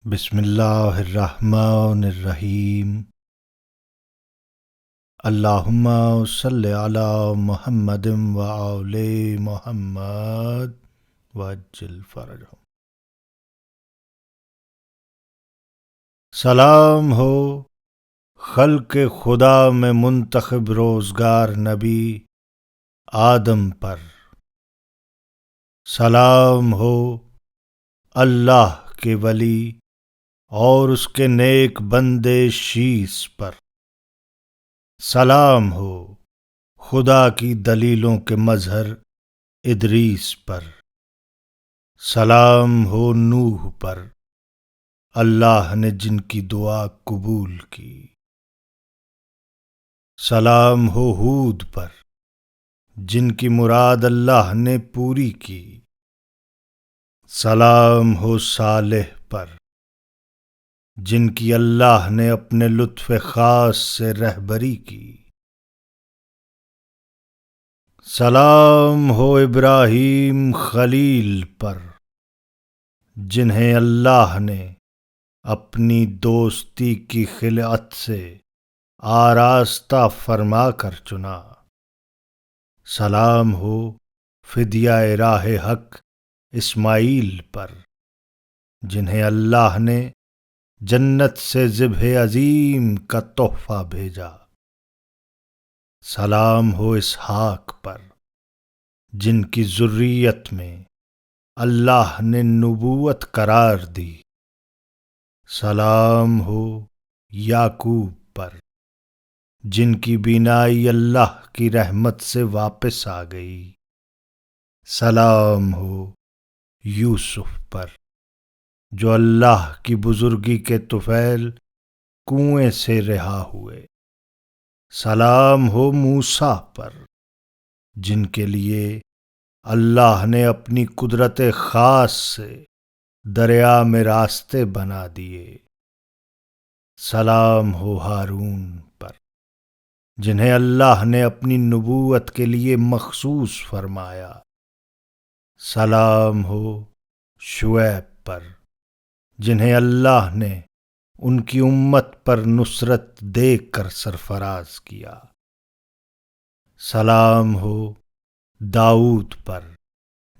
بسم اللہ الرحمن الرحیم۔ اللہم صلی علی محمد وآل محمد وعجل فرجہم۔ سلام ہو خلق خدا میں منتخب روزگار نبی آدم پر، سلام ہو اللہ کے ولی اور اس کے نیک بندے شیس پر، سلام ہو خدا کی دلیلوں کے مظہر ادریس پر، سلام ہو نوح پر اللہ نے جن کی دعا قبول کی، سلام ہو ہود پر جن کی مراد اللہ نے پوری کی، سلام ہو صالح پر جن کی اللہ نے اپنے لطف خاص سے رہبری کی، سلام ہو ابراہیم خلیل پر جنہیں اللہ نے اپنی دوستی کی خلعت سے آراستہ فرما کر چنا، سلام ہو فدیہ راہ حق اسماعیل پر جنہیں اللہ نے جنت سے ذبح عظیم کا تحفہ بھیجا، سلام ہو اسحاق پر جن کی ذریت میں اللہ نے نبوت قرار دی، سلام ہو یعقوب پر جن کی بینائی اللہ کی رحمت سے واپس آ گئی، سلام ہو یوسف پر جو اللہ کی بزرگی کے طفیل کنویں سے رہا ہوئے، سلام ہو موسیٰ پر جن کے لیے اللہ نے اپنی قدرت خاص سے دریا میں راستے بنا دیے، سلام ہو ہارون پر جنہیں اللہ نے اپنی نبوت کے لیے مخصوص فرمایا، سلام ہو شعیب پر جنہیں اللہ نے ان کی امت پر نصرت دے کر سرفراز کیا، سلام ہو داؤد پر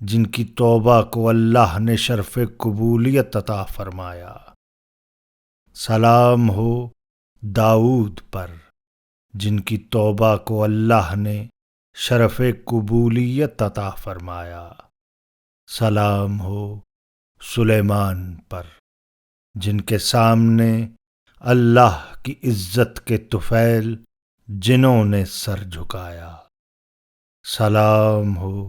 جن کی توبہ کو اللہ نے شرف قبولیت عطا فرمایا، سلام ہو داؤد پر جن کی توبہ کو اللہ نے شرف قبولیت عطا فرمایا، سلام ہو سلیمان پر جن کے سامنے اللہ کی عزت کے طفیل جنوں نے سر جھکایا، سلام ہو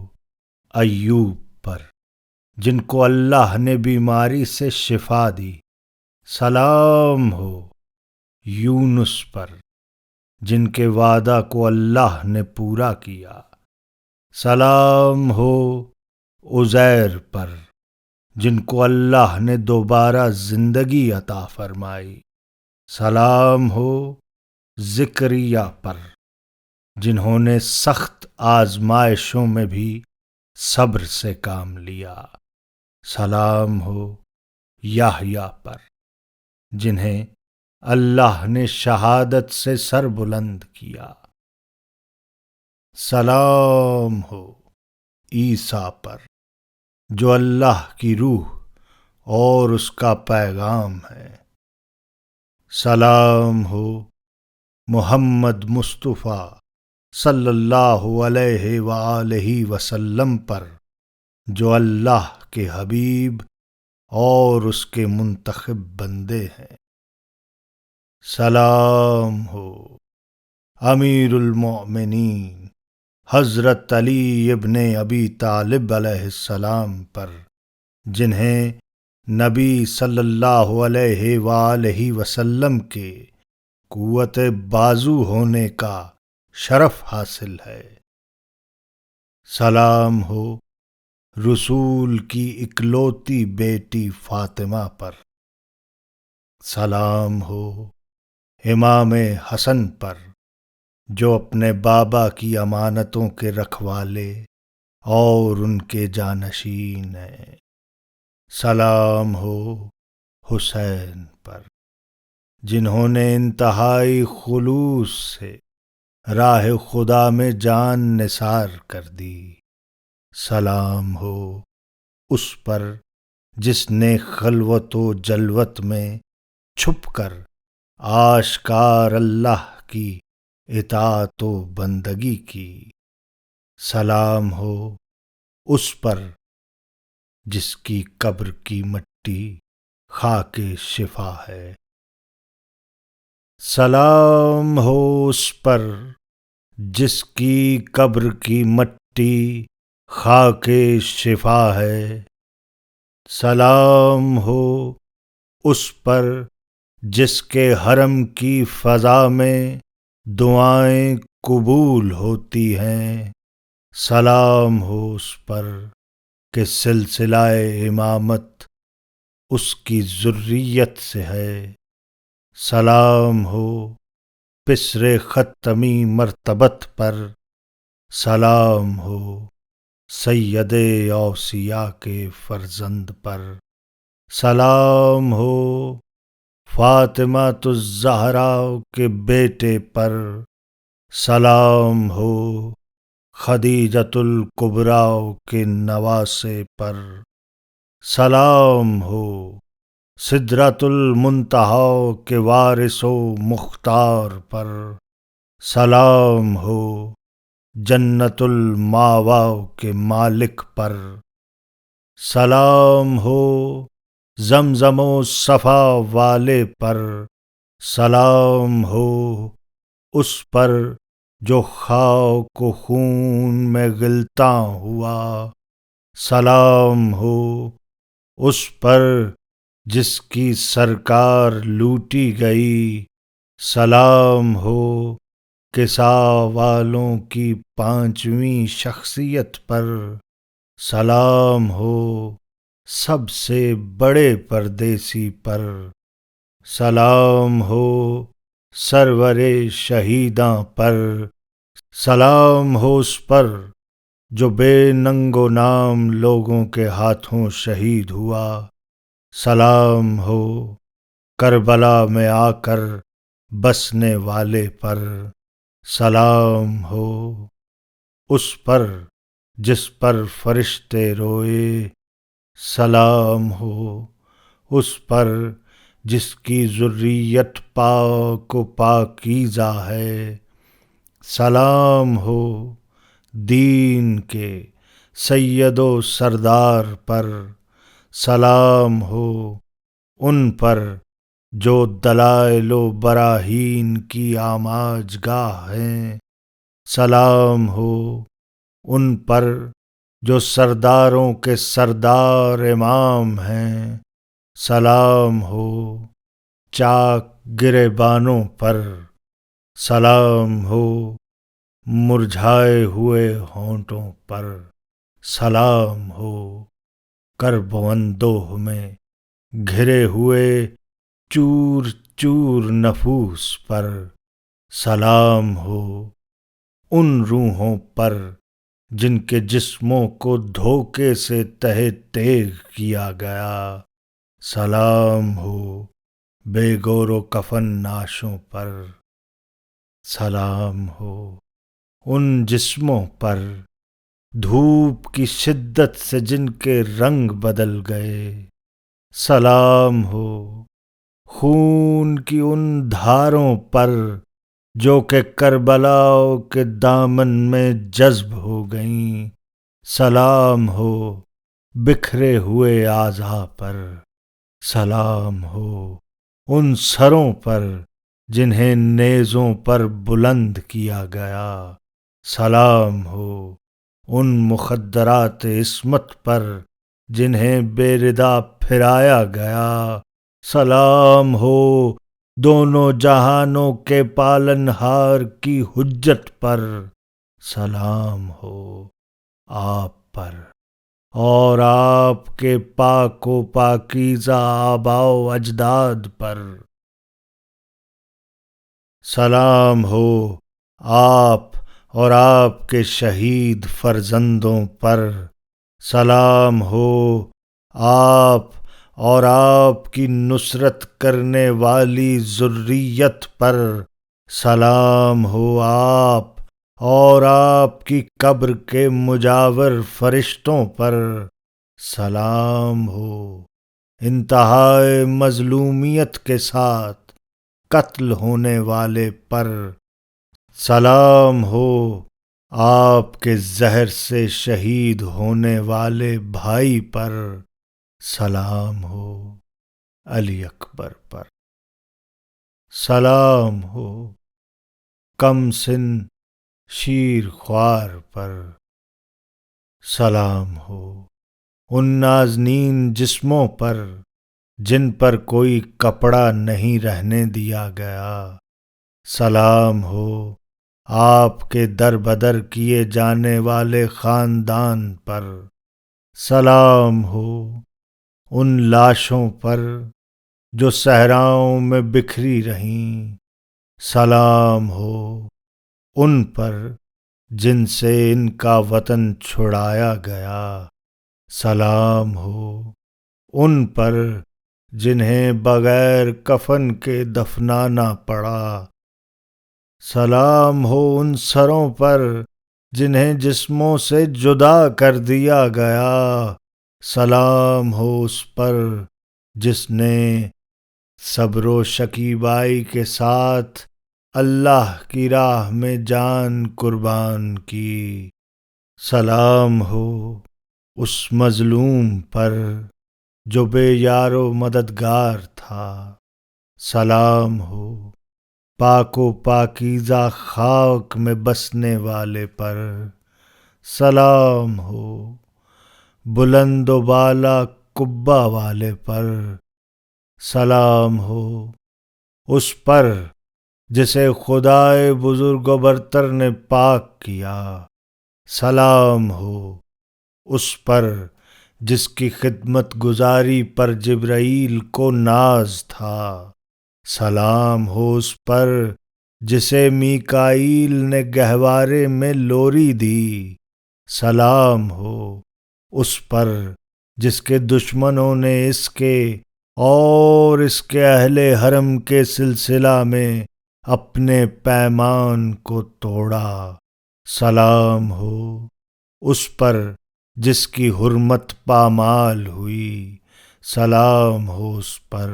ایوب پر جن کو اللہ نے بیماری سے شفا دی، سلام ہو یونس پر جن کے وعدہ کو اللہ نے پورا کیا، سلام ہو عزیر پر جن کو اللہ نے دوبارہ زندگی عطا فرمائی، سلام ہو زکریا پر جنہوں نے سخت آزمائشوں میں بھی صبر سے کام لیا، سلام ہو یحییٰ پر جنہیں اللہ نے شہادت سے سر بلند کیا، سلام ہو عیسیٰ پر جو اللہ کی روح اور اس کا پیغام ہے، سلام ہو محمد مصطفیٰ صلی اللہ علیہ وآلہ وسلم پر جو اللہ کے حبیب اور اس کے منتخب بندے ہیں، سلام ہو امیر المؤمنین حضرت علی ابن ابی طالب علیہ السلام پر جنہیں نبی صلی اللہ علیہ وآلہ وسلم کے قوت بازو ہونے کا شرف حاصل ہے، سلام ہو رسول کی اکلوتی بیٹی فاطمہ پر، سلام ہو امام حسن پر جو اپنے بابا کی امانتوں کے رکھوالے اور ان کے جانشین ہیں، سلام ہو حسین پر، جنہوں نے انتہائی خلوص سے راہ خدا میں جان نثار کر دی۔ سلام ہو اس پر جس نے خلوت و جلوت میں چھپ کر آشکار اللہ کی اطاعت و بندگی کی۔ سلام ہو اس پر جس کی قبر کی مٹی خاک شفا ہے۔ سلام ہو اس پر جس کی قبر کی مٹی خاک شفا ہے۔ سلام ہو اس پر جس کے حرم کی فضا میں دعائیں قبول ہوتی ہیں۔ سلام ہو اس پر کہ سلسلہ امامت اس کی ذریت سے ہے۔ سلام ہو پسر ختمی مرتبت پر۔ سلام ہو سید اوصیاء کے فرزند پر۔ سلام ہو فاطمۃ الزہراء کے بیٹے پر۔ سلام ہو خدیجۃ الکبریٰ کے نواسے پر۔ سلام ہو سدرۃ المنتہیٰ کے وارث و مختار پر۔ سلام ہو جنت المأویٰ کے مالک پر۔ سلام ہو زمزم و صفا والے پر۔ سلام ہو اس پر جو خاک و خون میں غلطاں ہوا۔ سلام ہو اس پر جس کی سرکار لوٹی گئی۔ سلام ہو کسیٰ والوں کی پانچویں شخصیت پر۔ سلام ہو سب سے بڑے پردیسی پر۔ سلام ہو سرور شہیداں پر۔ سلام ہو اس پر جو بے ننگ و نام لوگوں کے ہاتھوں شہید ہوا۔ سلام ہو کربلا میں آ کر بسنے والے پر۔ سلام ہو اس پر جس پر فرشتے روئے۔ سلام ہو اس پر جس کی ذریت پاک و پاکیزہ ہے۔ سلام ہو دین کے سید و سردار پر۔ سلام ہو ان پر جو دلائل و براہین کی آماج گاہ ہیں۔ سلام ہو ان پر جو سرداروں کے سردار امام ہیں۔ سلام ہو چاک گریبانوں پر۔ سلام ہو مرجھائے ہوئے ہونٹوں پر۔ سلام ہو کرب و اندوہ میں گھرے ہوئے چور چور نفوس پر۔ سلام ہو ان روحوں پر جن کے جسموں کو دھوکے سے تہہ تیغ کیا گیا۔ سلام ہو بے گور و کفن نعشوں پر۔ سلام ہو ان جسموں پر دھوپ کی شدت سے جن کے رنگ بدل گئے۔ سلام ہو خون کی ان دھاروں پر جو کہ کربلا کے دامن میں جذب ہو گئیں۔ سلام ہو بکھرے ہوئے اعضاء پر۔ سلام ہو ان سروں پر جنہیں نیزوں پر بلند کیا گیا۔ سلام ہو ان مخدرات عصمت پر جنہیں بے ردا پھرایا گیا۔ سلام ہو دونوں جہانوں کے پالنہار کی حجت پر۔ سلام ہو آپ پر اور آپ کے پاک و پاکیزہ آباء و اجداد پر۔ سلام ہو آپ اور آپ کے شہید فرزندوں پر۔ سلام ہو آپ اور آپ کی نصرت کرنے والی ذریت پر سلام ہو آپ اور آپ کی قبر کے مجاور فرشتوں پر سلام ہو انتہائے مظلومیت کے ساتھ قتل ہونے والے پر سلام ہو آپ کے زہر سے شہید ہونے والے بھائی پر سلام ہو علی اکبر پر سلام ہو کم سن شیر خوار پر سلام ہو ان نازنین جسموں پر جن پر کوئی کپڑا نہیں رہنے دیا گیا سلام ہو آپ کے در بدر کیے جانے والے خاندان پر سلام ہو ان لاشوں پر جو صحراؤں میں بکھری رہیں سلام ہو ان پر جن سے ان کا وطن چھڑایا گیا سلام ہو ان پر جنہیں بغیر کفن کے دفنانا پڑا سلام ہو ان سروں پر جنہیں جسموں سے جدا کر دیا گیا سلام ہو اس پر جس نے صبر و شکیبائی کے ساتھ اللہ کی راہ میں جان قربان کی سلام ہو اس مظلوم پر جو بے یار و مددگار تھا سلام ہو پاک و پاکیزہ خاک میں بسنے والے پر سلام ہو بلند و بالا قبہ والے پر سلام ہو اس پر جسے خدائے بزرگ و برتر نے پاک کیا سلام ہو اس پر جس کی خدمت گزاری پر جبرائیل کو ناز تھا سلام ہو اس پر جسے میکائیل نے گہوارے میں لوری دی سلام ہو اس پر جس کے دشمنوں نے اس کے اور اس کے اہل حرم کے سلسلہ میں اپنے پیمان کو توڑا سلام ہو اس پر جس کی حرمت پامال ہوئی سلام ہو اس پر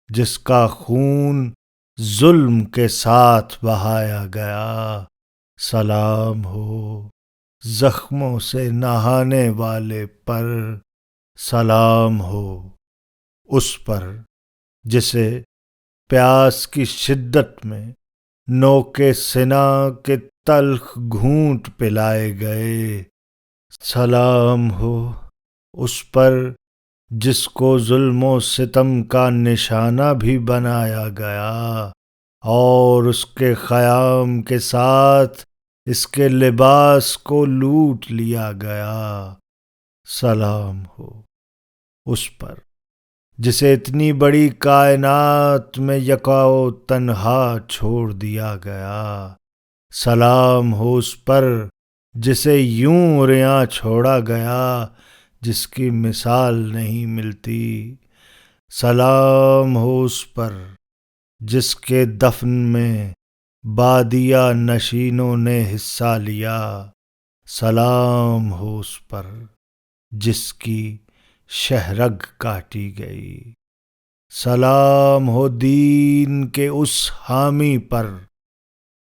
جس کا خون ظلم کے ساتھ بہایا گیا سلام ہو زخموں سے نہانے والے پر سلام ہو اس پر جسے پیاس کی شدت میں نوکے سنا کے تلخ گھونٹ پلائے گئے سلام ہو اس پر جس کو ظلم و ستم کا نشانہ بھی بنایا گیا اور اس کے خیام کے ساتھ اس کے لباس کو لوٹ لیا گیا سلام ہو اس پر جسے اتنی بڑی کائنات میں یکا و تنہا چھوڑ دیا گیا سلام ہو اس پر جسے یوں رعاں چھوڑا گیا جس کی مثال نہیں ملتی سلام ہو اس پر جس کے دفن میں بادیہ نشینوں نے حصہ لیا سلام ہو اس پر جس کی شہرگ کاٹی گئی سلام ہو دین کے اس حامی پر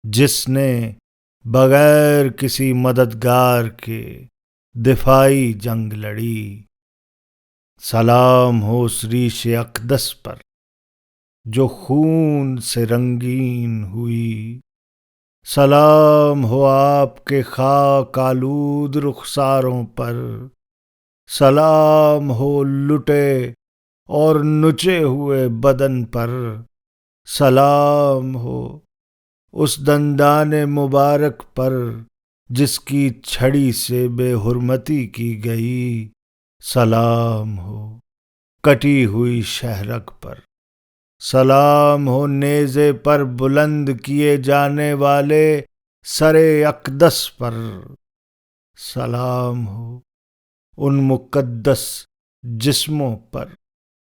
جس نے بغیر کسی مددگار کے دفاعی جنگ لڑی سلام ہو اس ریش اقدس پر جو خون سے رنگین ہوئی سلام ہو آپ کے خاک آلود رخساروں پر سلام ہو لٹے اور نچے ہوئے بدن پر سلام ہو اس دندان مبارک پر جس کی چھڑی سے بے حرمتی کی گئی سلام ہو کٹی ہوئی شہرگ پر سلام ہو نیزے پر بلند کیے جانے والے سر اقدس پر سلام ہو ان مقدس جسموں پر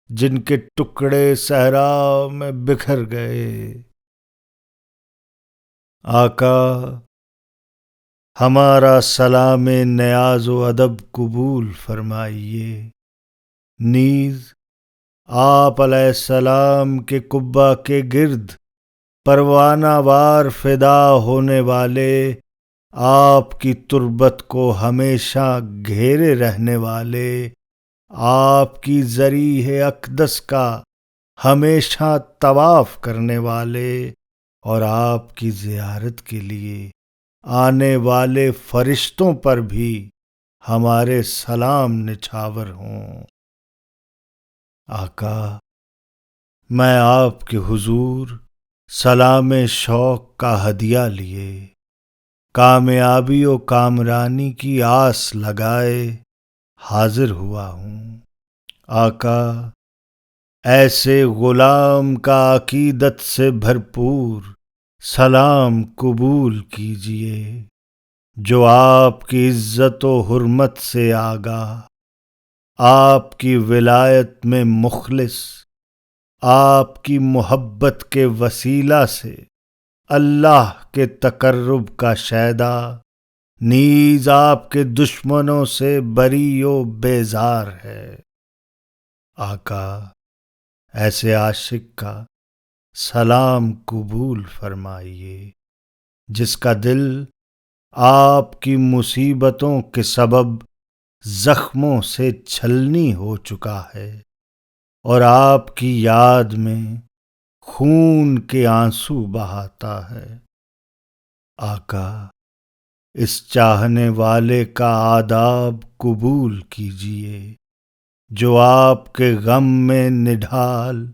جن کے ٹکڑے صحرا میں بکھر گئے۔ آقا، ہمارا سلام نیاز و ادب قبول فرمائیے، نیز آپ علیہ السلام کے قبہ کے گرد پروانہ وار فدا ہونے والے، آپ کی تربت کو ہمیشہ گھیرے رہنے والے، آپ کی ذریح اقدس کا ہمیشہ طواف کرنے والے، اور آپ کی زیارت کے لیے آنے والے فرشتوں پر بھی ہمارے سلام نچھاور ہوں۔ آقا، میں آپ کے حضور سلام شوق کا ہدیہ لیے، کامیابی و کامرانی کی آس لگائے حاضر ہوا ہوں۔ آقا، ایسے غلام کا عقیدت سے بھرپور سلام قبول کیجیے جو آپ کی عزت و حرمت سے آگاہ، آپ کی ولایت میں مخلص، آپ کی محبت کے وسیلہ سے اللہ کے تقرب کا شیدا، نیز آپ کے دشمنوں سے بری و بیزار ہے۔ آقا، ایسے عاشق کا سلام قبول فرمائیے جس کا دل آپ کی مصیبتوں کے سبب زخموں سے چھلنی ہو چکا ہے اور آپ کی یاد میں خون کے آنسو بہاتا ہے۔ آقا، اس چاہنے والے کا آداب قبول کیجیے جو آپ کے غم میں نڈھال،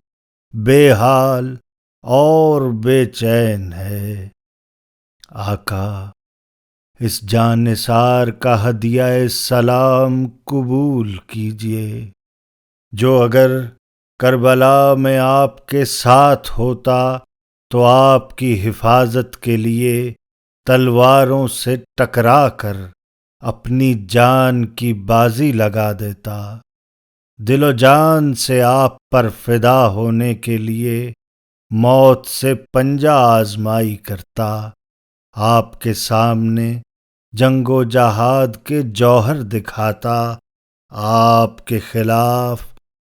بے حال اور بے چین ہے۔ آقا، اس جان نثار کا ہدیہ سلام قبول کیجیے جو اگر کربلا میں آپ کے ساتھ ہوتا تو آپ کی حفاظت کے لیے تلواروں سے ٹکرا کر اپنی جان کی بازی لگا دیتا، دل و جان سے آپ پر فدا ہونے کے لیے موت سے پنجہ آزمائی کرتا، آپ کے سامنے جنگ و جہاد کے جوہر دکھاتا، آپ کے خلاف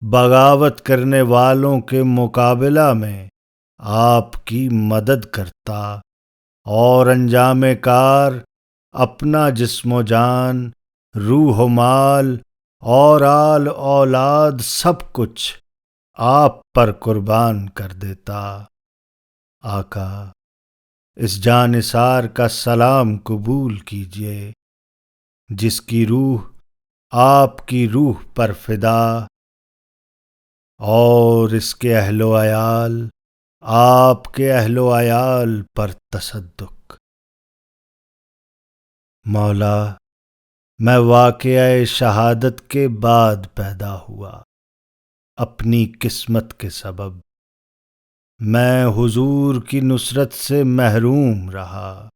بغاوت کرنے والوں کے مقابلہ میں آپ کی مدد کرتا، اور انجام کار اپنا جسم و جان، روح و مال اور آل اولاد سب کچھ آپ پر قربان کر دیتا۔ آقا، اس جاں نثار کا سلام قبول کیجیے جس کی روح آپ کی روح پر فدا، اور اس کے اہل و عیال آپ کے اہل و عیال پر تصدق۔ مولا، میں واقعہ شہادت کے بعد پیدا ہوا، اپنی قسمت کے سبب میں حضور کی نصرت سے محروم رہا،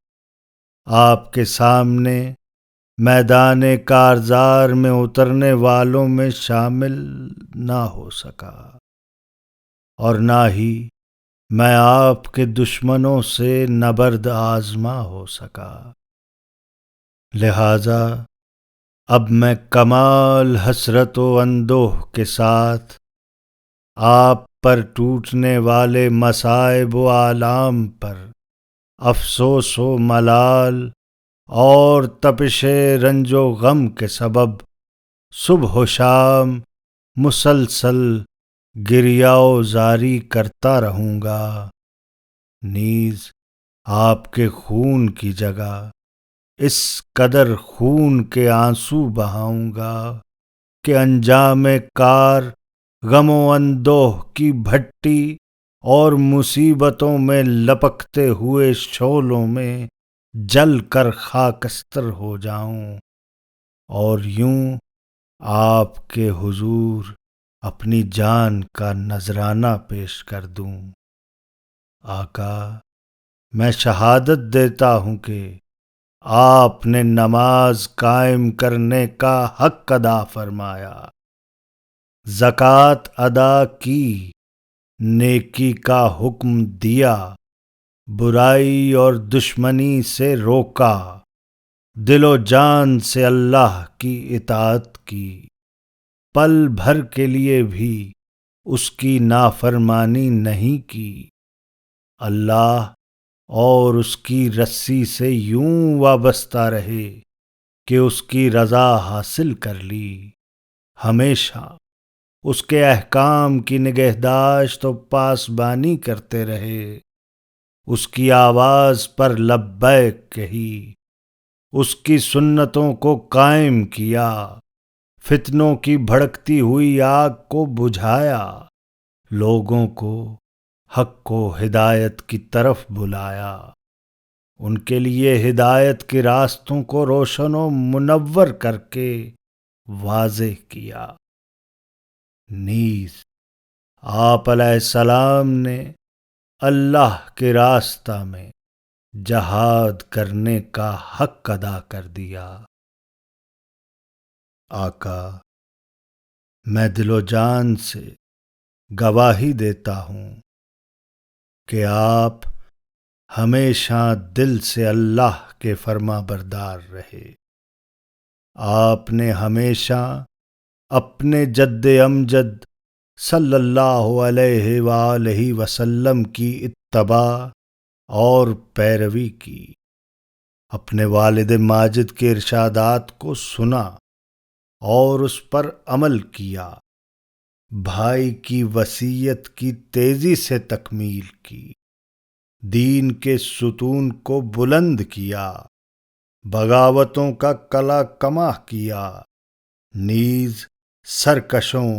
آپ کے سامنے میدان کارزار میں اترنے والوں میں شامل نہ ہو سکا، اور نہ ہی میں آپ کے دشمنوں سے نبرد آزما ہو سکا، لہذا اب میں کمال حسرت و اندوہ کے ساتھ آپ پر ٹوٹنے والے مصائب و آلام پر افسوس و ملال اور تپش رنج و غم کے سبب صبح و شام مسلسل گریہ و زاری کرتا رہوں گا، نیز آپ کے خون کی جگہ اس قدر خون کے آنسو بہاؤں گا کہ انجام کار غم و اندوہ کی بھٹی اور مصیبتوں میں لپکتے ہوئے شعلوں میں جل کر خاکستر ہو جاؤں، اور یوں آپ کے حضور اپنی جان کا نذرانہ پیش کر دوں۔ آقا، میں شہادت دیتا ہوں کہ آپ نے نماز قائم کرنے کا حق ادا فرمایا، زکوٰۃ ادا کی، نیکی کا حکم دیا، برائی اور دشمنی سے روکا، دل و جان سے اللہ کی اطاعت کی، پل بھر کے لیے بھی اس کی نافرمانی نہیں کی، اللہ اور اس کی رسی سے یوں وابستہ رہے کہ اس کی رضا حاصل کر لی، ہمیشہ اس کے احکام کی نگہداشت و پاسبانی کرتے رہے، اس کی آواز پر لبیک کہی، اس کی سنتوں کو قائم کیا، فتنوں کی بھڑکتی ہوئی آگ کو بجھایا، لوگوں کو حق و ہدایت کی طرف بلایا، ان کے لیے ہدایت کے راستوں کو روشن و منور کر کے واضح کیا۔ نیز آپ علیہ السلام نے اللہ کے راستہ میں جہاد کرنے کا حق ادا کر دیا۔ آقا، میں دل و جان سے گواہی دیتا ہوں کہ آپ ہمیشہ دل سے اللہ کے فرما بردار رہے، آپ نے ہمیشہ اپنے جد امجد صلی اللہ علیہ وآلہ وسلم کی اتباع اور پیروی کی، اپنے والد ماجد کے ارشادات کو سنا اور اس پر عمل کیا، بھائی کی وصیت کی تیزی سے تکمیل کی، دین کے ستون کو بلند کیا، بغاوتوں کا قلع کما کیا، نیز سرکشوں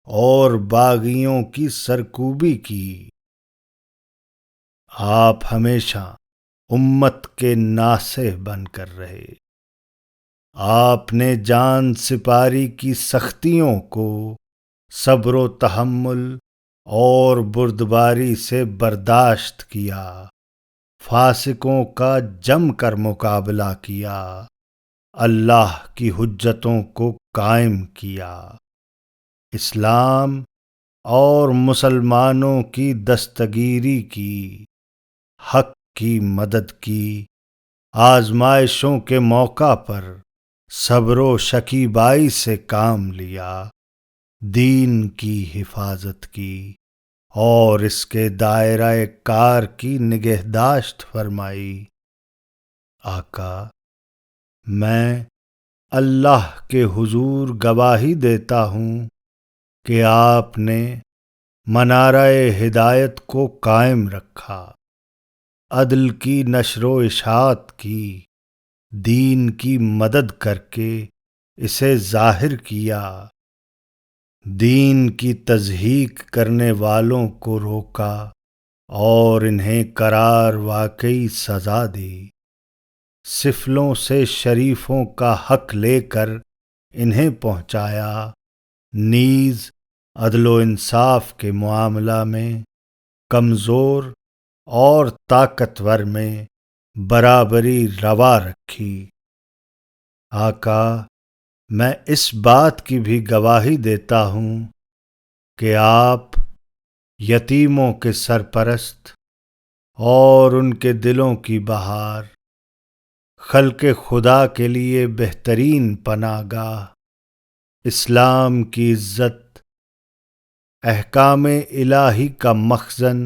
اور باغیوں کی سرکوبی کی۔ آپ ہمیشہ امت کے ناصح بن کر رہے، آپ نے جان سپاری کی سختیوں کو صبر و تحمل اور بردباری سے برداشت کیا، فاسقوں کا جم کر مقابلہ کیا، اللہ کی حجتوں کو قائم کیا، اسلام اور مسلمانوں کی دستگیری کی، حق کی مدد کی، آزمائشوں کے موقع پر صبر و شکیبائی سے کام لیا، دین کی حفاظت کی اور اس کے دائرہ کار کی نگہداشت فرمائی۔ آقا، میں اللہ کے حضور گواہی دیتا ہوں کہ آپ نے منارہ ہدایت کو قائم رکھا، عدل کی نشر و اشاعت کی، دین کی مدد کر کے اسے ظاہر کیا، دین کی تضحیک کرنے والوں کو روکا اور انہیں قرار واقعی سزا دی، سفلوں سے شریفوں کا حق لے کر انہیں پہنچایا، نیز عدل و انصاف کے معاملہ میں کمزور اور طاقتور میں برابری روا رکھی۔ آقا، میں اس بات کی بھی گواہی دیتا ہوں کہ آپ یتیموں کے سرپرست اور ان کے دلوں کی بہار، خلق خدا کے لیے بہترین پناہ گاہ، اسلام کی عزت، احکام الہی کا مخزن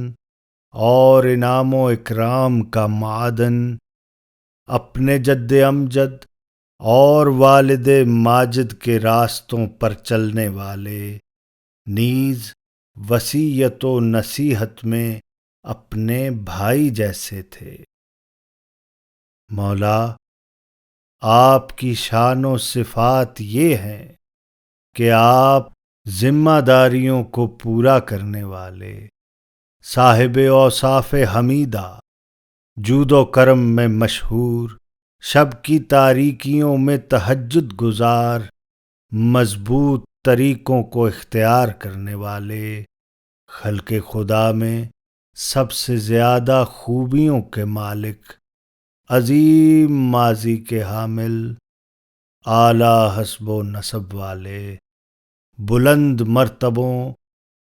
اور انعام و اکرام کا معدن، اپنے جد امجد اور والد ماجد کے راستوں پر چلنے والے، نیز وصیت و نصیحت میں اپنے بھائی جیسے تھے۔ مولا، آپ کی شان و صفات یہ ہیں کہ آپ ذمہ داریوں کو پورا کرنے والے، صاحب اوصاف حمیدہ، جود و کرم میں مشہور، شب کی تاریکیوں میں تہجد گزار، مضبوط طریقوں کو اختیار کرنے والے، خلق خدا میں سب سے زیادہ خوبیوں کے مالک، عظیم ماضی کے حامل، اعلیٰ حسب و نسب والے، بلند مرتبوں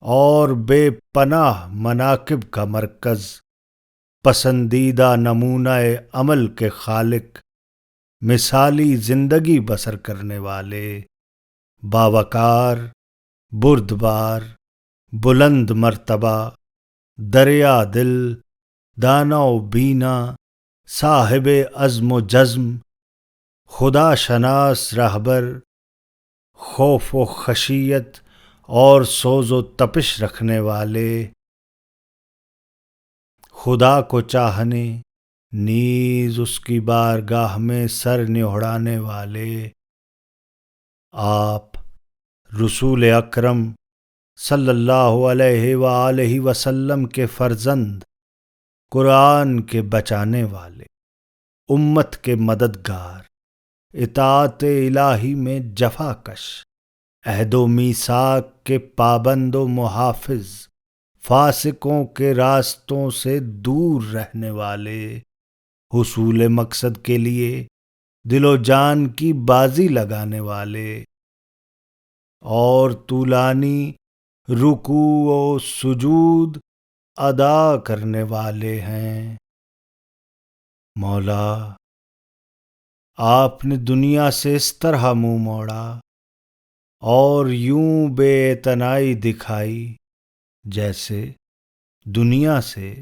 اور بے پناہ مناقب کا مرکز، پسندیدہ نمونہ عمل کے خالق، مثالی زندگی بسر کرنے والے، باوقار، بردبار، بلند مرتبہ، دریا دل، دانا و بینا، صاحب عزم و جزم، خدا شناس رہبر، خوف و خشیت اور سوز و تپش رکھنے والے، خدا کو چاہنے نیز اس کی بارگاہ میں سر نہڑانے والے، آپ رسول اکرم صلی اللہ علیہ وآلہ وسلم کے فرزند، قرآن کے بچانے والے، امت کے مددگار، اطاعت الہی میں جفا کش، عہد و میثاق کے پابند و محافظ، فاسقوں کے راستوں سے دور رہنے والے، حصول مقصد کے لیے دل و جان کی بازی لگانے والے، اور طولانی رکوع و سجود ادا کرنے والے ہیں۔ مولا، آپ نے دنیا سے اس طرح منہ موڑا اور یوں بے اعتنائی دکھائی جیسے دنیا سے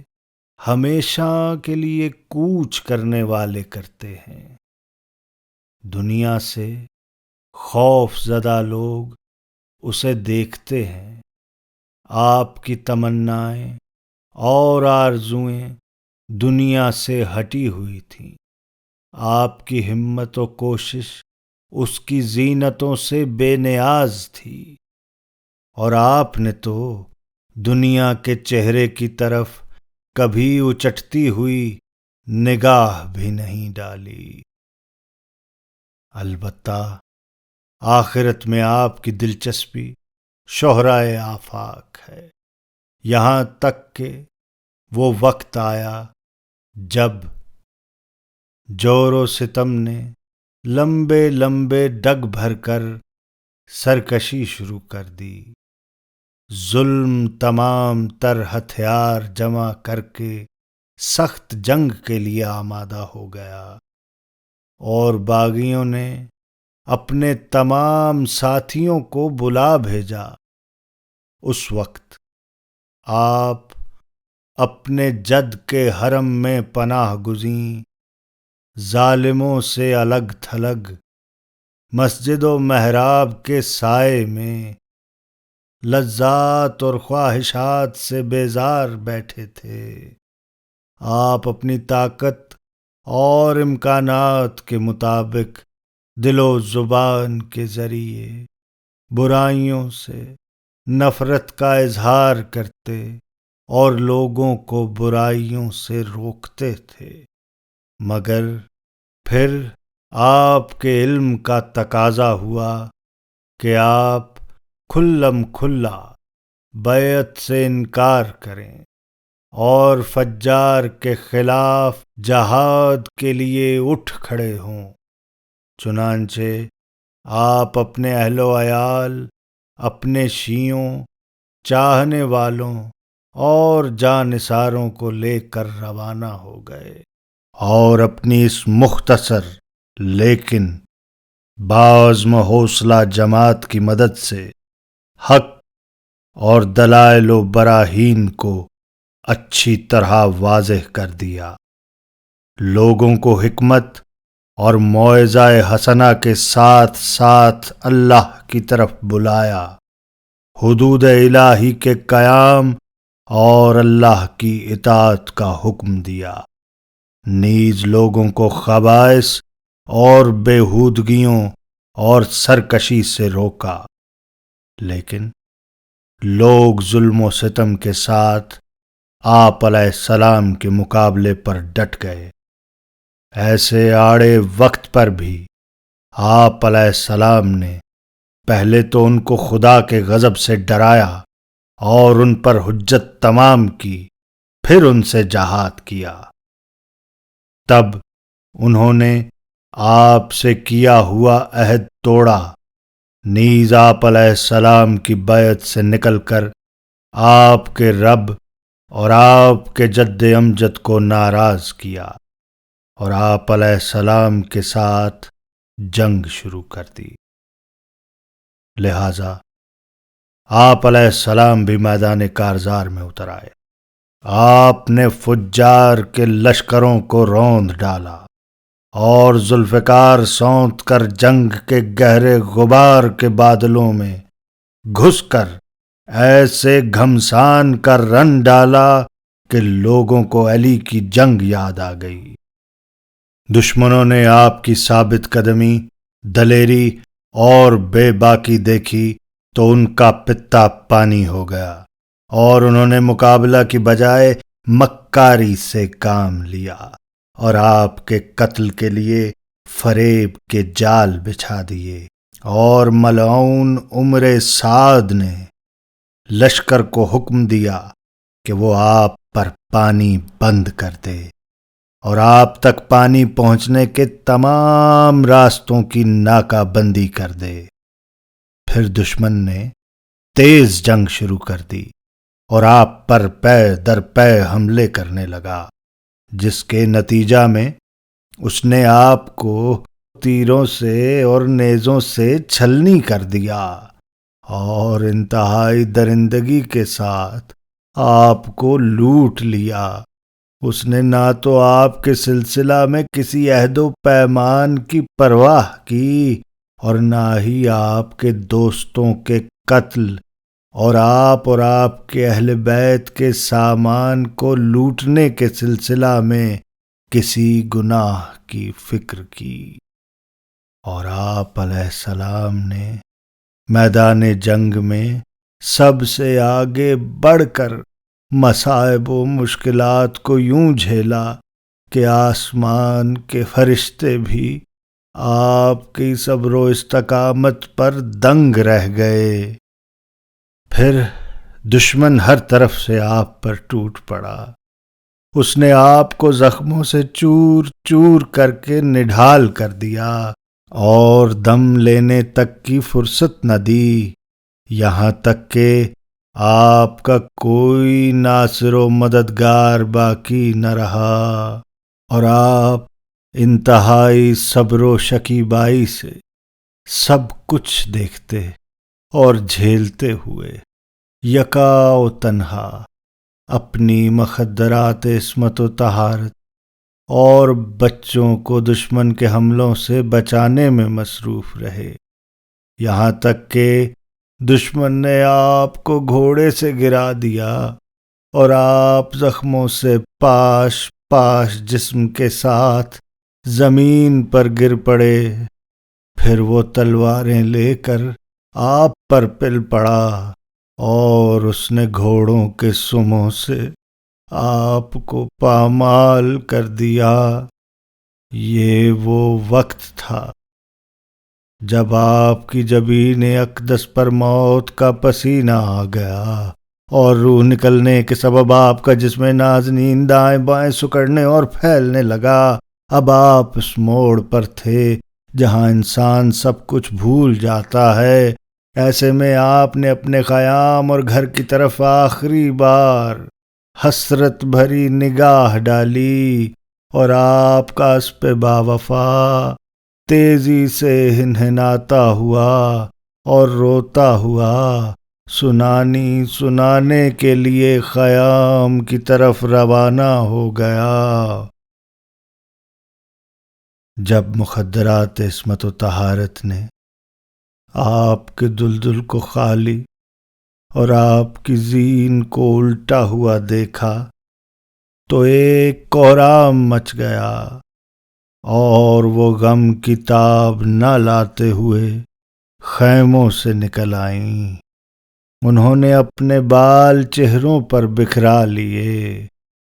ہمیشہ کے لیے کوچ کرنے والے کرتے ہیں۔ دنیا سے خوف زدہ لوگ اسے دیکھتے ہیں، آپ کی تمنائیں اور آرزوئیں دنیا سے ہٹی ہوئی تھیں، آپ کی ہمت و کوشش اس کی زینتوں سے بے نیاز تھی، اور آپ نے تو دنیا کے چہرے کی طرف کبھی اچٹتی ہوئی نگاہ بھی نہیں ڈالی۔ البتہ آخرت میں آپ کی دلچسپی شہرائے آفاق ہے، یہاں تک کہ وہ وقت آیا جب جور و ستم نے لمبے لمبے ڈگ بھر کر سرکشی شروع کر دی، ظلم تمام تر ہتھیار جمع کر کے سخت جنگ کے لیے آمادہ ہو گیا، اور باغیوں نے اپنے تمام ساتھیوں کو بلا بھیجا۔ اس وقت آپ اپنے جد کے حرم میں پناہ گزیں، ظالموں سے الگ تھلگ مسجد و محراب کے سائے میں لذات اور خواہشات سے بیزار بیٹھے تھے۔ آپ اپنی طاقت اور امکانات کے مطابق دل و زبان کے ذریعے برائیوں سے نفرت کا اظہار کرتے اور لوگوں کو برائیوں سے روکتے تھے، مگر پھر آپ کے علم کا تقاضا ہوا کہ آپ کھلم کھلا بیعت سے انکار کریں اور فجار کے خلاف جہاد کے لیے اٹھ کھڑے ہوں۔ چنانچہ آپ اپنے اہل و عیال، اپنے شیعوں، چاہنے والوں اور جانثاروں کو لے کر روانہ ہو گئے، اور اپنی اس مختصر لیکن بعزم و حوصلہ جماعت کی مدد سے حق اور دلائل و براہین کو اچھی طرح واضح کر دیا، لوگوں کو حکمت اور موعظہ حسنہ کے ساتھ ساتھ اللہ کی طرف بلایا، حدود الہی کے قیام اور اللہ کی اطاعت کا حکم دیا، نیز لوگوں کو خبائث اور بےہودگیوں اور سرکشی سے روکا، لیکن لوگ ظلم و ستم کے ساتھ آپ علیہ السلام کے مقابلے پر ڈٹ گئے۔ ایسے آڑے وقت پر بھی آپ علیہ السلام نے پہلے تو ان کو خدا کے غضب سے ڈرایا اور ان پر حجت تمام کی، پھر ان سے جہاد کیا۔ تب انہوں نے آپ سے کیا ہوا عہد توڑا، نیز آپ علیہ السلام کی بیعت سے نکل کر آپ کے رب اور آپ کے جد امجد کو ناراض کیا اور آپ علیہ السلام کے ساتھ جنگ شروع کر دی۔ لہذا آپ علیہ السلام بھی میدان کارزار میں اتر آئے۔ آپ نے فجار کے لشکروں کو روند ڈالا اور ذوالفقار سونت کر جنگ کے گہرے غبار کے بادلوں میں گھس کر ایسے گھمسان کا رن ڈالا کہ لوگوں کو علی کی جنگ یاد آ گئی۔ دشمنوں نے آپ کی ثابت قدمی، دلیری اور بے باکی دیکھی تو ان کا پتا پانی ہو گیا اور انہوں نے مقابلہ کی بجائے مکاری سے کام لیا اور آپ کے قتل کے لیے فریب کے جال بچھا دیے۔ اور ملعون عمر سعد نے لشکر کو حکم دیا کہ وہ آپ پر پانی بند کر دے اور آپ تک پانی پہنچنے کے تمام راستوں کی ناکہ بندی کر دے۔ پھر دشمن نے تیز جنگ شروع کر دی اور آپ پر پے در پے حملے کرنے لگا، جس کے نتیجہ میں اس نے آپ کو تیروں سے اور نیزوں سے چھلنی کر دیا اور انتہائی درندگی کے ساتھ آپ کو لوٹ لیا۔ اس نے نہ تو آپ کے سلسلہ میں کسی عہد و پیمان کی پرواہ کی اور نہ ہی آپ کے دوستوں کے قتل اور آپ کے اہل بیت کے سامان کو لوٹنے کے سلسلہ میں کسی گناہ کی فکر کی۔ اور آپ علیہ السلام نے میدان جنگ میں سب سے آگے بڑھ کر مصائب و مشکلات کو یوں جھیلا کہ آسمان کے فرشتے بھی آپ کی صبر و استقامت پر دنگ رہ گئے۔ پھر دشمن ہر طرف سے آپ پر ٹوٹ پڑا۔ اس نے آپ کو زخموں سے چور چور کر کے نڈھال کر دیا اور دم لینے تک کی فرصت نہ دی، یہاں تک کہ آپ کا کوئی ناصر و مددگار باقی نہ رہا اور آپ انتہائی صبر و شکیبائی سے سب کچھ دیکھتے اور جھیلتے ہوئے یکا و تنہا اپنی مخدرات عصمت و طہارت اور بچوں کو دشمن کے حملوں سے بچانے میں مصروف رہے، یہاں تک کہ دشمن نے آپ کو گھوڑے سے گرا دیا اور آپ زخموں سے پاش پاش جسم کے ساتھ زمین پر گر پڑے۔ پھر وہ تلواریں لے کر آپ پر پل پڑا اور اس نے گھوڑوں کے سموں سے آپ کو پامال کر دیا۔ یہ وہ وقت تھا جب آپ کی جبین اقدس پر موت کا پسینہ آ گیا اور روح نکلنے کے سبب آپ کا جسم نازنین دائیں بائیں سکڑنے اور پھیلنے لگا۔ اب آپ اس موڑ پر تھے جہاں انسان سب کچھ بھول جاتا ہے۔ ایسے میں آپ نے اپنے خیام اور گھر کی طرف آخری بار حسرت بھری نگاہ ڈالی اور آپ کا اسپِ باوفا تیزی سے ہنہناتا ہوا اور روتا ہوا سنانی سنانے کے لیے خیام کی طرف روانہ ہو گیا۔ جب مخدرات عصمت و طہارت نے آپ کے دلدل کو خالی اور آپ کی زین کو الٹا ہوا دیکھا تو ایک کوہرام مچ گیا اور وہ غم کی تاب نہ لاتے ہوئے خیموں سے نکل آئیں۔ انہوں نے اپنے بال چہروں پر بکھرا لیے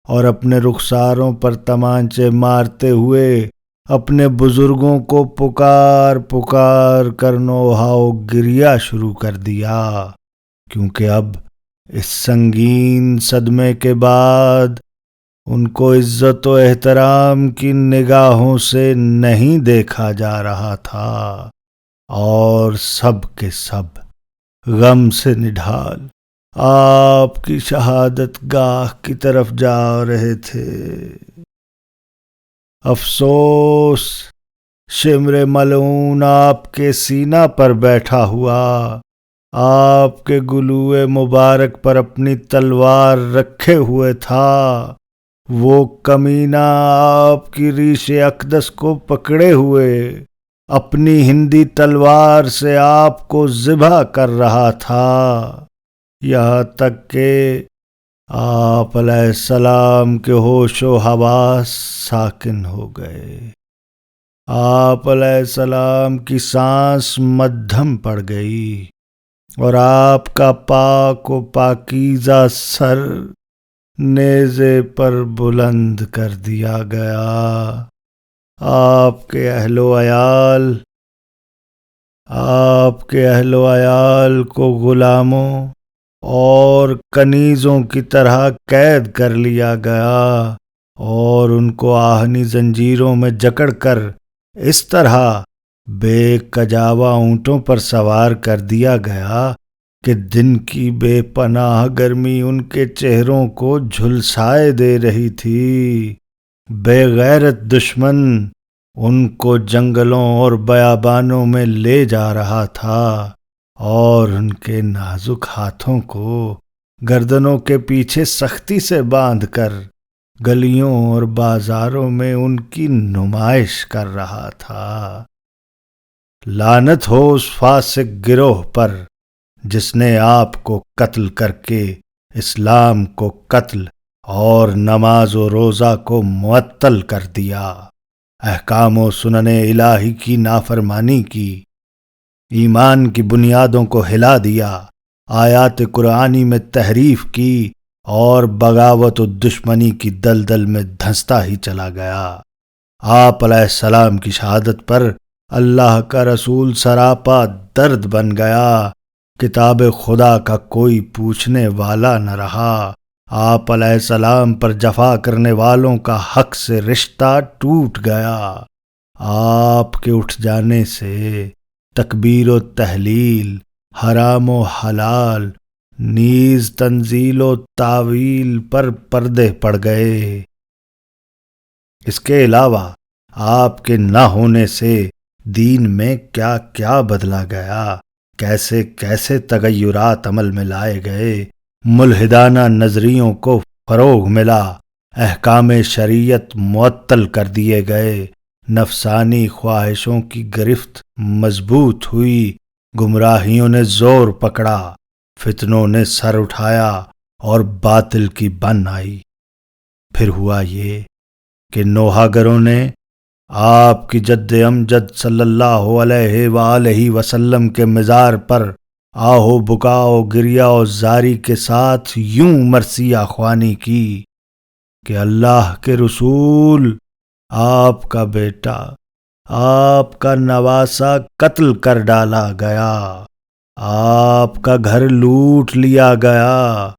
اور اپنے رخساروں پر تمانچے مارتے ہوئے اپنے بزرگوں کو پکار پکار کر نوحہ و گریہ شروع کر دیا، کیونکہ اب اس سنگین صدمے کے بعد ان کو عزت و احترام کی نگاہوں سے نہیں دیکھا جا رہا تھا اور سب کے سب غم سے نڈھال آپ کی شہادت گاہ کی طرف جا رہے تھے۔ افسوس، شمر ملعون آپ کے سینہ پر بیٹھا ہوا آپ کے گلوئے مبارک پر اپنی تلوار رکھے ہوئے تھا۔ وہ کمینہ آپ کی ریش اقدس کو پکڑے ہوئے اپنی ہندی تلوار سے آپ کو ذبح کر رہا تھا، یہاں تک کہ آپ علیہ السلام کے ہوش و حواس ساکن ہو گئے۔ آپ علیہ السلام کی سانس مدھم پڑ گئی اور آپ کا پاک و پاکیزہ سر نیزے پر بلند کر دیا گیا۔ آپ کے اہل و عیال کو غلاموں اور کنیزوں کی طرح قید کر لیا گیا اور ان کو آہنی زنجیروں میں جکڑ کر اس طرح بے کجاوا اونٹوں پر سوار کر دیا گیا کہ دن کی بے پناہ گرمی ان کے چہروں کو جھلسائے دے رہی تھی۔ بے غیرت دشمن ان کو جنگلوں اور بیابانوں میں لے جا رہا تھا اور ان کے نازک ہاتھوں کو گردنوں کے پیچھے سختی سے باندھ کر گلیوں اور بازاروں میں ان کی نمائش کر رہا تھا۔ لعنت ہو اس فاسق گروہ پر جس نے آپ کو قتل کر کے اسلام کو قتل اور نماز و روزہ کو معطل کر دیا، احکام و سنن الہی کی نافرمانی کی، ایمان کی بنیادوں کو ہلا دیا، آیات قرآنی میں تحریف کی اور بغاوت و دشمنی کی دلدل میں دھنستا ہی چلا گیا۔ آپ علیہ السلام کی شہادت پر اللہ کا رسول سراپا درد بن گیا۔ کتاب خدا کا کوئی پوچھنے والا نہ رہا۔ آپ علیہ السلام پر جفا کرنے والوں کا حق سے رشتہ ٹوٹ گیا۔ آپ کے اٹھ جانے سے تکبیر و تحلیل، حرام و حلال، نیز تنزیل و تعویل پر پردے پڑ گئے۔ اس کے علاوہ آپ کے نہ ہونے سے دین میں کیا کیا بدلا گیا، کیسے کیسے تغیرات عمل میں لائے گئے، ملحدانہ نظریوں کو فروغ ملا، احکام شریعت معطل کر دیے گئے، نفسانی خواہشوں کی گرفت مضبوط ہوئی، گمراہیوں نے زور پکڑا، فتنوں نے سر اٹھایا اور باطل کی بن آئی۔ پھر ہوا یہ کہ نوحہ نے آپ کی جد امجد صلی اللہ علیہ وآلہ وسلم کے مزار پر آہو بکاؤ گریہ و زاری کے ساتھ یوں مرثیہ خوانی کی کہ اللہ کے رسول، آپ کا بیٹا، آپ کا نواسہ قتل کر ڈالا گیا، آپ کا گھر لوٹ لیا گیا،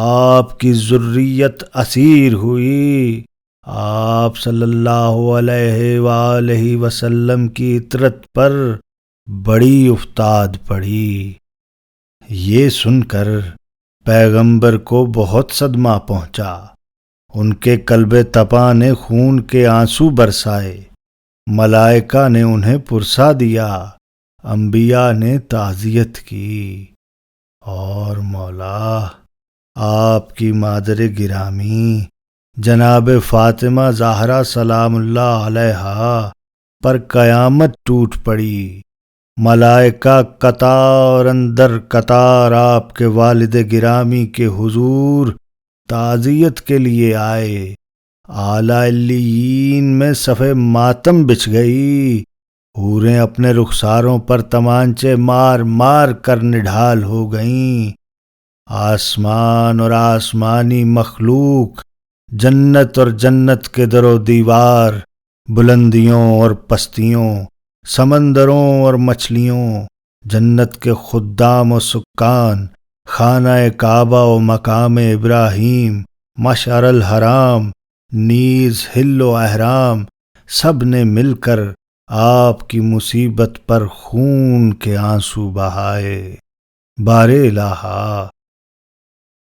آپ کی ذریت اسیر ہوئی، آپ صلی اللہ علیہ وآلہ وسلم کی عطرت پر بڑی افتاد پڑی۔ یہ سن کر پیغمبر کو بہت صدمہ پہنچا، ان کے قلب تپاں نے خون کے آنسو برسائے، ملائکہ نے انہیں پرسا دیا، انبیاء نے تعزیت کی، اور مولا آپ کی مادر گرامی جناب فاطمہ زہرا سلام اللہ علیہا پر قیامت ٹوٹ پڑی۔ ملائکہ قطار اندر قطار آپ کے والد گرامی کے حضور تعزیت کے لیے آئے، اعلیٰ علیین میں صف ماتم بچھ گئی، حوریں اپنے رخساروں پر تمانچے مار مار کر نڈھال ہو گئیں، آسمان اور آسمانی مخلوق، جنت اور جنت کے در و دیوار، بلندیوں اور پستیوں، سمندروں اور مچھلیوں، جنت کے خدام و سکان، خانہ کعبہ و مقام ابراہیم، مشعر الحرام، نیز حل و احرام، سب نے مل کر آپ کی مصیبت پر خون کے آنسو بہائے۔ بار الہا،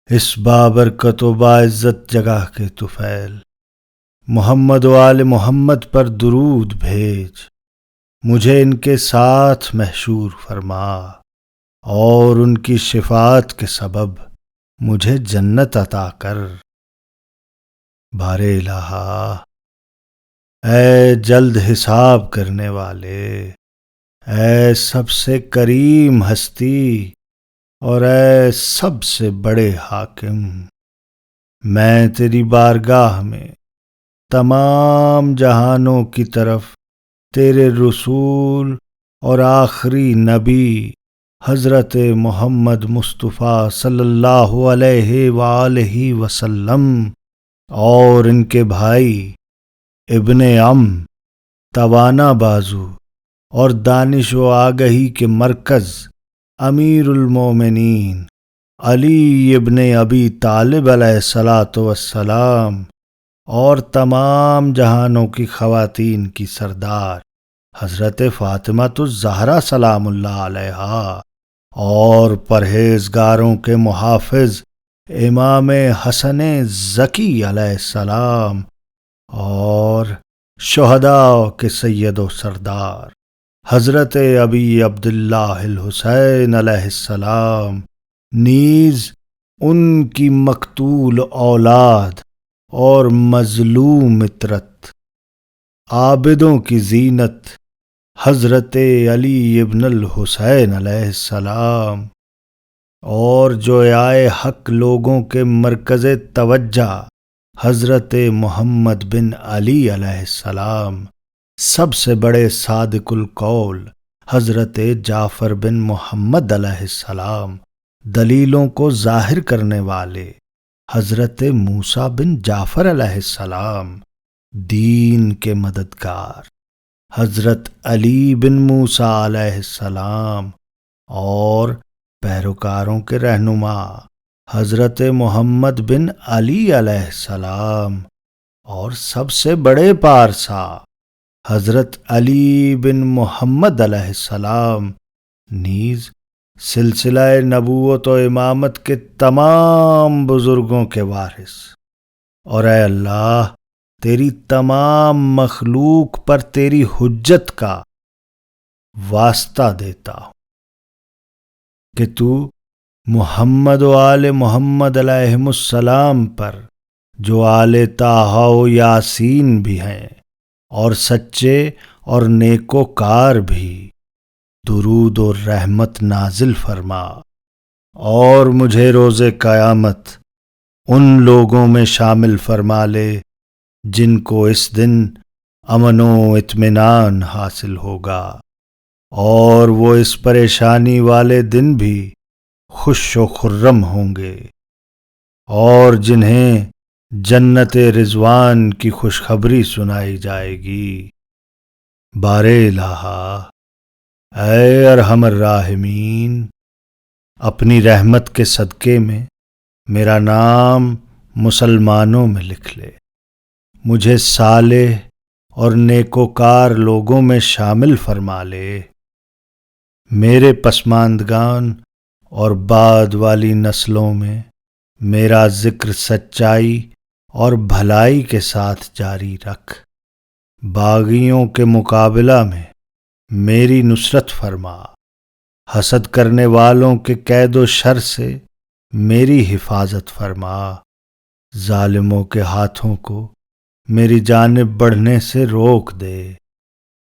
اس بابرکت و باعزت جگہ کے طفیل، محمد و آل محمد پر درود بھیج، مجھے ان کے ساتھ محشور فرما، اور ان کی شفاعت کے سبب مجھے جنت عطا کر۔ بار الہا، اے جلد حساب کرنے والے، اے سب سے کریم ہستی، اور اے سب سے بڑے حاکم، میں تیری بارگاہ میں تمام جہانوں کی طرف تیرے رسول اور آخری نبی حضرت محمد مصطفیٰ صلی اللہ علیہ وآلہ وسلم اور ان کے بھائی ابن عم، توانا بازو اور دانش و آگہی کے مرکز امیر المومنین علی ابن ابی طالب علیہ الصلاۃ والسلام، اور تمام جہانوں کی خواتین کی سردار حضرت فاطمۃ الزہرا سلام اللہ علیہا، اور پرہیزگاروں کے محافظ امام حسن ذکی علیہ السلام، اور شہداء کے سید و سردار حضرت ابی عبداللہ الحسین علیہ السلام، نیز ان کی مقتول اولاد اور مظلوم اطرت عابدوں کی زینت حضرت علی ابن الحسین علیہ السلام، اور جو آئے حق لوگوں کے مرکز توجہ حضرت محمد بن علی علیہ السلام، سب سے بڑے صادق القول حضرت جعفر بن محمد علیہ السلام، دلیلوں کو ظاہر کرنے والے حضرت موسیٰ بن جعفر علیہ السلام، دین کے مددگار حضرت علی بن موسیٰ علیہ السلام، اور پیروکاروں کے رہنما حضرت محمد بن علی علیہ السلام، اور سب سے بڑے پارسا حضرت علی بن محمد علیہ السلام، نیز سلسلہ نبوت و امامت کے تمام بزرگوں کے وارث۔ اور اے اللہ، تیری تمام مخلوق پر تیری حجت کا واسطہ دیتا ہوں کہ تو محمد و آل محمد علیہم السلام پر، جو آل طٰہٰ و یاسین بھی ہیں اور سچے اور نیکوکار بھی، درود و رحمت نازل فرما، اور مجھے روز قیامت ان لوگوں میں شامل فرما لے جن کو اس دن امن و اطمینان حاصل ہوگا، اور وہ اس پریشانی والے دن بھی خوش و خرم ہوں گے، اور جنہیں جنت رضوان کی خوشخبری سنائی جائے گی۔ بار الہا، اے ارحم الراحمین، اپنی رحمت کے صدقے میں میرا نام مسلمانوں میں لکھ لے، مجھے صالح اور نیکوکار لوگوں میں شامل فرما لے، میرے پسماندگان اور بعد والی نسلوں میں میرا ذکر سچائی اور بھلائی کے ساتھ جاری رکھ، باغیوں کے مقابلہ میں میری نصرت فرما، حسد کرنے والوں کے قید و شر سے میری حفاظت فرما، ظالموں کے ہاتھوں کو میری جانب بڑھنے سے روک دے،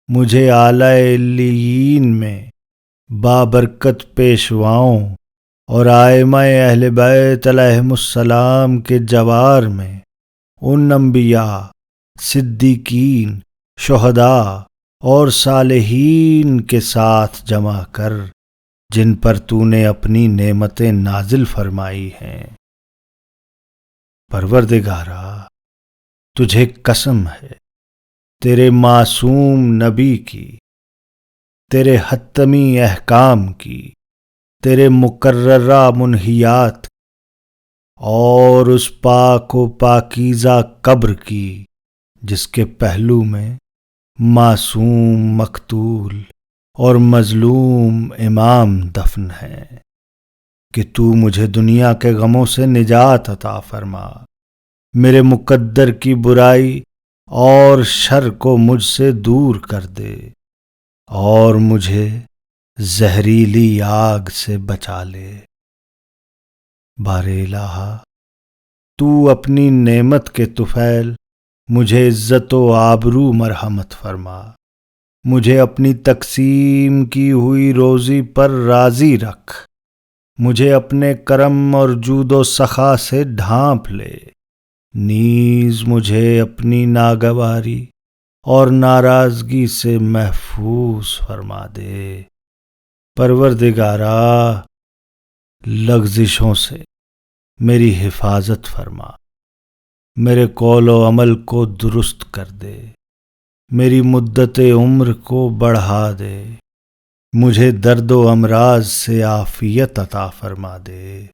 مجھے اعلی علیین میں بابرکت پیشواؤں اور ائمہ اہل بیت علیہم السلام کے جوار میں ان انبیاء، صدیقین، شہداء اور صالحین کے ساتھ جمع کر جن پر تو نے اپنی نعمتیں نازل فرمائی ہیں۔ پروردگارا، تجھے قسم ہے تیرے معصوم نبی کی، تیرے حتمی احکام کی، تیرے مقررہ منہیات اور اس پاک و پاکیزہ قبر کی جس کے پہلو میں معصوم مقتول اور مظلوم امام دفن ہیں کہ تو مجھے دنیا کے غموں سے نجات عطا فرما، میرے مقدر کی برائی اور شر کو مجھ سے دور کر دے اور مجھے زہریلی آگ سے بچا لے۔ بار الہ، تو اپنی نعمت کے طفیل مجھے عزت و آبرو مرحمت فرما، مجھے اپنی تقسیم کی ہوئی روزی پر راضی رکھ، مجھے اپنے کرم اور جود و سخا سے ڈھانپ لے، نیز مجھے اپنی ناگواری اور ناراضگی سے محفوظ فرما دے۔ پروردگارا، لغزشوں سے میری حفاظت فرما، میرے قول و عمل کو درست کر دے، میری مدت عمر کو بڑھا دے، مجھے درد و امراض سے عافیت عطا فرما دے،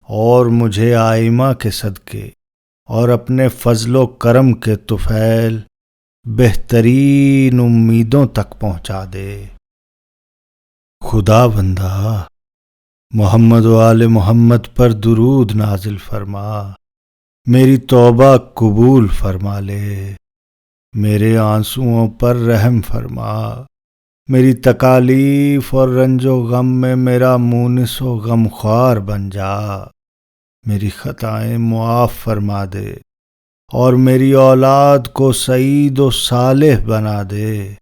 اور مجھے آئمہ کے صدقے اور اپنے فضل و کرم کے طفیل بہترین امیدوں تک پہنچا دے۔ خدا بندہ، محمد و آل محمد پر درود نازل فرما، میری توبہ قبول فرما لے، میرے آنسوؤں پر رحم فرما، میری تکالیف اور رنج و غم میں میرا مونس و غمخوار بن جا، میری خطائیں معاف فرما دے اور میری اولاد کو سعید و صالح بنا دے۔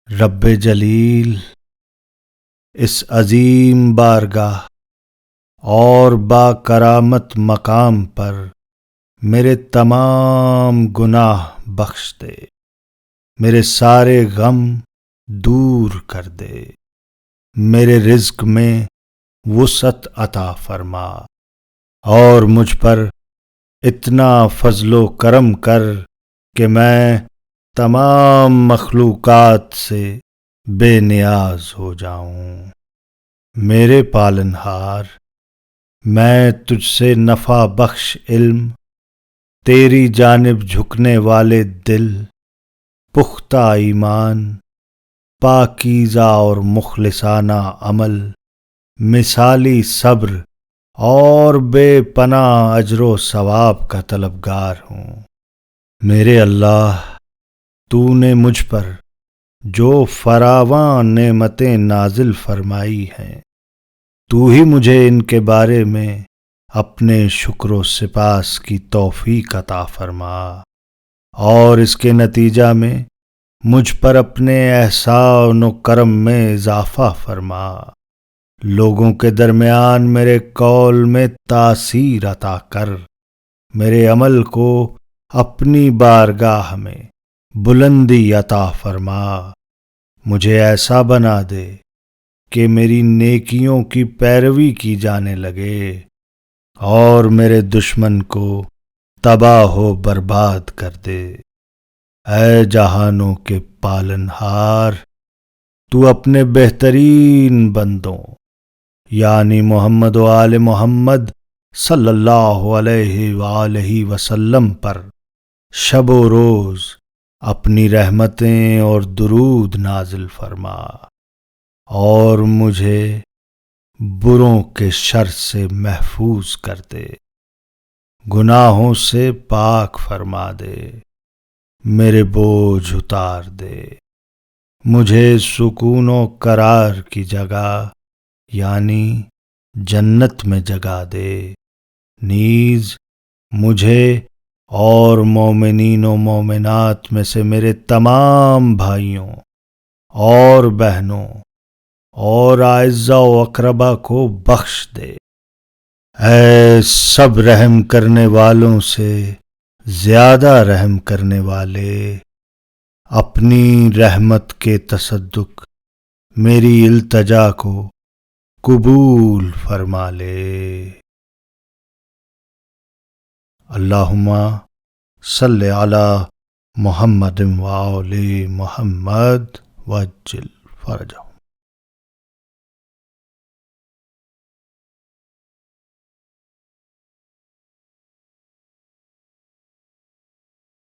رب جلیل، اس عظیم بارگاہ اور با کرامت مقام پر میرے تمام گناہ بخش دے، میرے سارے غم دور کر دے، میرے رزق میں وسعت عطا فرما، اور مجھ پر اتنا فضل و کرم کر کہ میں تمام مخلوقات سے بے نیاز ہو جاؤں۔ میرے پالنہار، میں تجھ سے نفع بخش علم، تیری جانب جھکنے والے دل، پختہ ایمان، پاکیزہ اور مخلصانہ عمل، مثالی صبر اور بے پناہ اجر و ثواب کا طلبگار ہوں۔ میرے اللہ، تو نے مجھ پر جو فراواں نعمتیں نازل فرمائی ہیں، تو ہی مجھے ان کے بارے میں اپنے شکر و سپاس کی توفیق عطا فرما، اور اس کے نتیجہ میں مجھ پر اپنے احسان و کرم میں اضافہ فرما، لوگوں کے درمیان میرے قول میں تاثیر عطا کر، میرے عمل کو اپنی بارگاہ میں بلندی عطا فرما، مجھے ایسا بنا دے کہ میری نیکیوں کی پیروی کی جانے لگے اور میرے دشمن کو تباہ و برباد کر دے۔ اے جہانوں کے پالنہار، تو اپنے بہترین بندوں یعنی محمد و آل محمد صلی اللہ علیہ وآلہ وسلم پر شب و روز اپنی رحمتیں اور درود نازل فرما، اور مجھے بروں کے شر سے محفوظ کر دے، گناہوں سے پاک فرما دے، میرے بوجھ اتار دے، مجھے سکون و قرار کی جگہ یعنی جنت میں جگہ دے، نیز مجھے اور مومنین و مومنات میں سے میرے تمام بھائیوں اور بہنوں اور اعزاء و اقربا کو بخش دے۔ اے سب رحم کرنے والوں سے زیادہ رحم کرنے والے، اپنی رحمت کے تصدق میری التجا کو قبول فرما لے۔ اللہم صلی علی محمد و آل محمد وعجل فرجہ۔